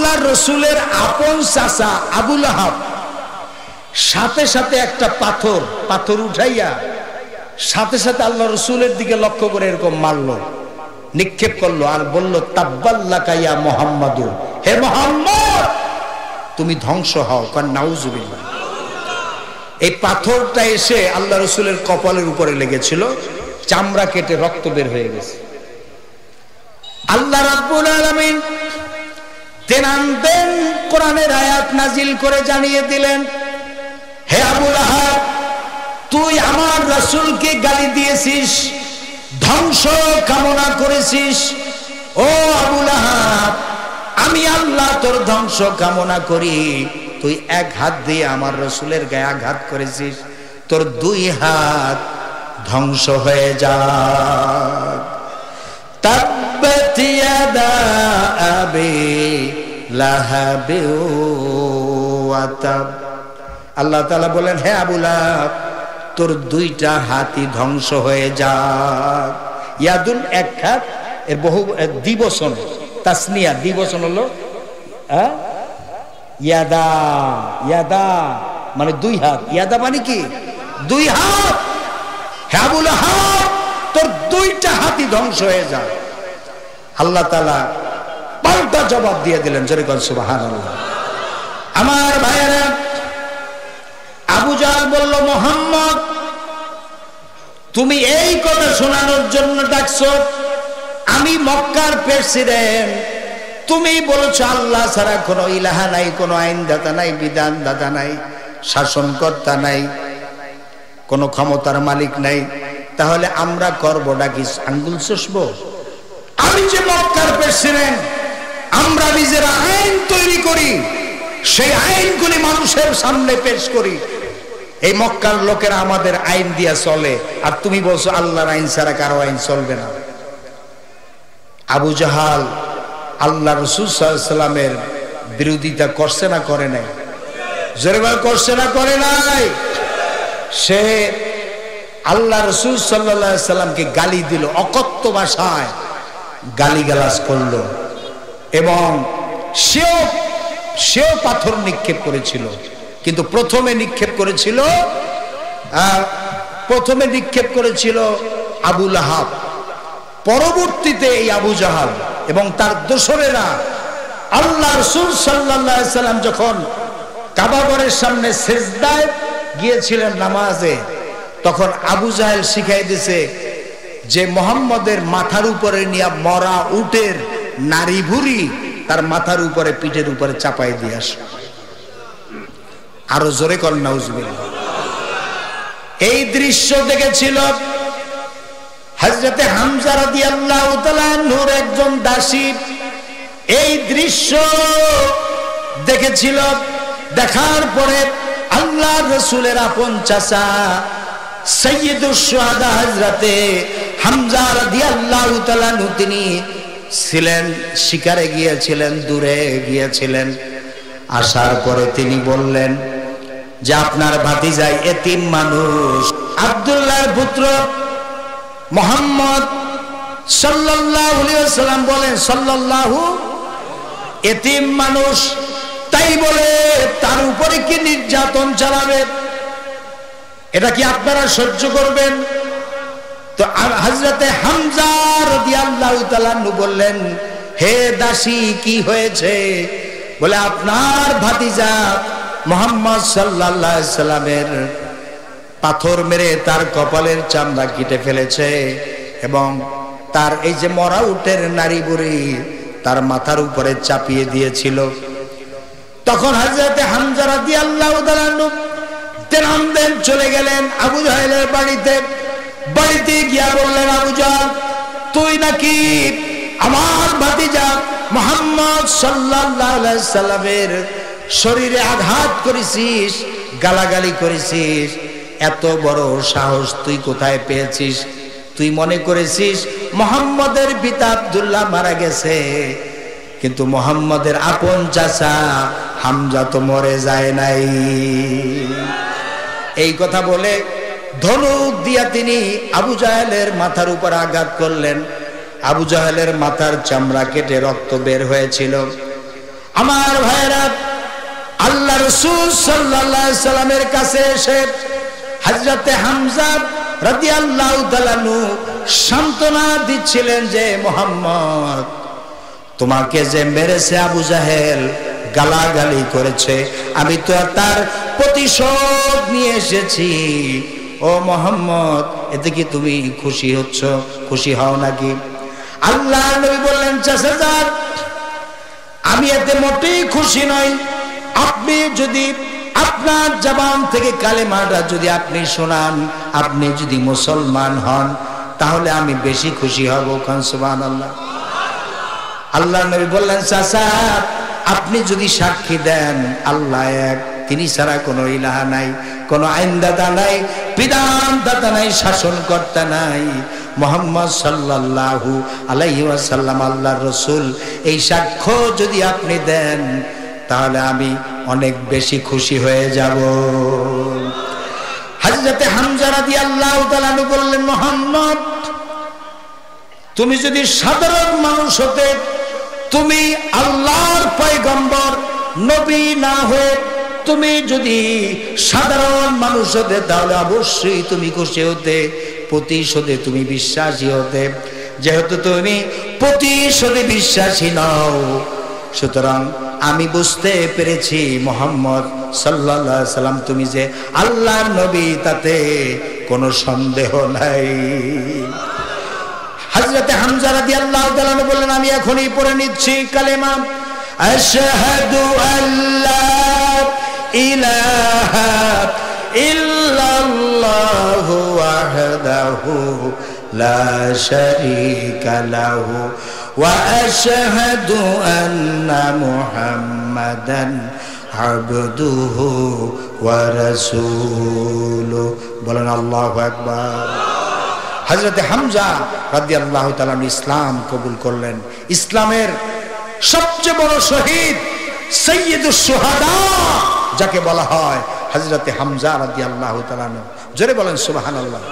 আল্লাহর রসুলের আপন চাচা আবু লাহাব সাথে সাথে একটা পাথর উঠাইয়া সাথে সাথে আল্লাহ রসুলের দিকে লক্ষ্য করে এরকম মারলো, নিক্ষেপ করলো আর বলল, তাব্বাল্লাকা ইয়া মুহাম্মাদু, হে মুহাম্মদ তুমি ধ্বংস হও। নাউজুবিল্লাহ। এই পাথরটা এসে আল্লাহ রসুলের কপালের উপরে লেগেছিল, চামড়া কেটে রক্ত বের হয়ে গেছে। আল্লাহ রাব্বুল আলামিন তেনান্দেন কোরআনের আয়াত নাজিল করে জানিয়ে দিলেন, হে আবু লাহাব তুই আমার রাসূলকে গালি দিয়েছিস, ধ্বংস কামনা করেছিস। ও আবু লাহাব, আমি আল্লাহ তোর ধ্বংস কামনা করি। তুই এক হাত দিয়ে আমার রাসূলের গায়ে আঘাত করেছিস, তোর দুই হাত ধ্বংস হয়ে যাক। তাব্বাত ইয়াদা আবি লাহাব ওয়া তাব। আল্লাহ তাআলা বলেন, হে আবু লাহাব তোর দুইটা হাতই ধ্বংস হয়ে যাক। ইয়াদুন এক হাত, এর বহু দ্বিবচন, তাসনিয়া দ্বিবচন হলো ইয়াদা। ইয়াদা মানে দুই হাত, ইয়াদা মানে কি দুই হাত। হে আবু লাহাব তোর দুইটা হাতই ধ্বংস হয়ে যায়। আল্লাহ তাআলা পাল্টা জবাব দিয়ে দিলেন, জোরে বলেন সুবহানাল্লাহ। আমার ভাইয়েরা, আবু জাহল বলল, মুহাম্মদ তুমি এই কথা শোনানোর জন্য ডাকছো? আমি মক্কার প্রেসিডেন্ট, তুমি বলছো আল্লাহ ছাড়া কোনো ইলাহা নাই, কোনো আইনদাতা নাই, বিধানদাতা নাই, শাসনকর্তা নাই, কোনো ক্ষমতার মালিক নাই, তাহলে আমরা করবোটা কি আঙ্গুল চষবো? আমি যে মক্কার প্রেসিডেন্ট, আমরা নিজেরা আইন তৈরি করি, সেই আইনগুলি মানুষের সামনে পেশ করি, এই মক্কার লোকেরা আমাদের আইন দিয়া চলে, আর তুমি বলছো আল্লাহর আইন ছাড়া কারো আইন চলবে না। আবু জাহাল আল্লাহ রাসূল সাল্লাল্লাহু আলাইহি সাল্লামের বিরোধিতা করছে না করে নাই? জোরে বল, করছে না করে নাই? সে আল্লাহ রাসূল সাল্লাল্লাহু আলাইহি সাল্লামকে গালি দিল, অকথ্য ভাষায় গালিগালাজ করলো, এবং সেও পাথর নিক্ষেপ করেছিল। কিন্তু প্রথমে নিক্ষেপ করেছিল আবু লাহাব, পরবর্তীতে এই আবু জাহাল এবং তার দোসরেরা। আল্লাহ রাসূল সাল্লাল্লাহু আলাইহি সাল্লাম যখন কাবা ঘরের সামনে সিজদায় গিয়েছিলেন নামাজে, তখন আবু জাহেল শিখাই দিয়েছে যে মুহাম্মদের মাথার উপরে নিয়ে মরা উটের নারী ভুঁড়ি তার মাথার উপরে, পিঠের উপরে চাপাই দিয়ে আস। আরো জোরে কর নাউজুবিল্লাহ। এই দৃশ্য দেখেছিল হযরতে হামজা রাদিয়াল্লাহু তাআলা আনহুর একজন দাসী। এই দৃশ্য দেখেছিল, দেখার পরে আল্লাহর রাসূলের আপন চাচা সাইয়্যিদুশ শুহাদা হযরতে হামজা রাদিয়াল্লাহু তাআলা আনহু, তিনি ছিলেন শিকারে গিয়েছিলেন, দূরে গিয়েছিলেন। আসার পরে তিনি বললেন যে আপনার ভাতিজা এতিম মানুষ, আব্দুল্লাহর পুত্র মুহাম্মদ সাল্লাল্লাহু আলাইহি ওয়াসাল্লাম বলেন সাল্লাল্লাহু, এতিম মানুষ, তাই বলে তার উপরে কি নির্যাতন চালাবে? এটা কি আপনারা সহ্য করবেন? তো হযরতে হামজা রাদিয়াল্লাহু তাআলা আনহু বললেন, হে দাসী কি হয়েছে? বলে আপনার ভাতিজা মুহাম্মদ সাল্লাল্লাহু আলাইহি সাল্লামের পাথর মেরে তার কপালের চামড়া কেটে ফেলেছে, এবং তার এই যে মরা উটের নারী বুড়ি তার মাথার উপরে চাপিয়ে দিয়েছিল। তখন হযরতে হামজা রাদিয়াল্লাহু তাআলা আনহু তেনামদেন চলে গেলেন আবু জাহেলের বাড়িতে গিয়া বললেন, আবু জাহেল তুই নাকি আমার ভাতিজা মুহাম্মদ সাল্লাল্লাহু আলাইহি সাল্লামের শরীরে আঘাত করেছিস, গালাগালি করেছিস, এত বড় সাহস তুই কোথায় পেয়েছিস? তুই মনে করেছিস মুহাম্মদের পিতা আব্দুল্লাহ মারা গেছে, কিন্তু মুহাম্মদের আপন চাচা হামজা তো মরে যায় নাই। এই কথা বলে ধনুক দিয়া তিনি আবু জাহেলের মাথার উপর আঘাত করলেন। আবু জাহেলের মাথার চামড়া কেটে রক্ত বের হয়েছিল। আমার ভাইরা, আল্লাহ রাসূল সাল্লাল্লাহু আলাইহি সাল্লামের কাছে এসে হযরতে হামজা রাদিয়াল্লাহু তাআলা আনহু সান্ত্বনা দিচ্ছিলেন যে মুহাম্মদ, তোমাকে যে মেরেছে আবু জাহেল, গালাগালি করেছে, আমি তো তার প্রতিশোধ নিয়ে এসেছি। ও মুহাম্মদ, এতে কি তুমি খুশি হচ্ছ? খুশি হও নাকি? আল্লাহ নবী বললেন, চাচা, আমি এতে মোটেই খুশি নই। আপনি যদি আপনার জবান থেকে কালেমাটা যদি আপনি শোনান, আপনি যদি মুসলমান হন, তাহলে আমি বেশি খুশি হব। কান সুবহানাল্লাহ। আল্লাহ নবী বললেন, চাচা, আপনি যদি সাক্ষী দেন আল্লাহ এক, তিনি ছাড়া কোনো ইলাহা নাই, কোনো আইনদাতা নাই, বিধানদাতা নাই, শাসনকর্তা নাই, মুহাম্মদ সাল্লাল্লাহু আলাইহি ওয়াসাল্লাম আল্লাহর রাসূল, এই সাক্ষ্য যদি আপনি দেন তাহলে আমি অনেক বেশি খুশি হয়ে যাব। হযরতে হামজা রাদিয়াল্লাহু তাআলা বললেন, মুহাম্মদ, তুমি যদি সাধারণ মানুষ হতে, তুমি আল্লাহর পয়গম্বর নবী না হয়ে তুমি যদি সাধারণ মানুষ হতে, তাহলে অবশ্যই তুমি খুশি হতে, প্রতিশোধে তুমি বিশ্বাসী হতে। যেহেতু তুমি প্রতিশোধে বিশ্বাসী নও, সুতরাং আমি বুঝতে পেরেছি মুহাম্মদ সাল্লাল্লাহু আলাইহি সাল্লাম তুমি যে আল্লাহর নবী, তাতে কোনো সন্দেহ নাই। হযরতে হামজা রাদিয়াল্লাহু তাআলা বললেন, আমি এখনই পড়ে নিচ্ছি কালেমা, আশহাদু আল্লা ইলাহা ইল্লাল্লাহু ওয়াহদাহু লা শারীকা লাহু ওয়া আশহাদু আন্না মুহাম্মাদান আবদুহু ওয়া রাসূলুহু। বলেন আল্লাহু আকবার। হযরতে হামজা রাদিয়াল্লাহু তাআলা ইসলাম কবুল করলেন। ইসলামের সবচেয়ে বড় শহীদ, সাইয়্যিদুশ শুহাদা যাকে বলা হয়, হযরতে হামজা রাদিয়াল্লাহু তাআলা। জোরে বলেন সুবহানাল্লাহ।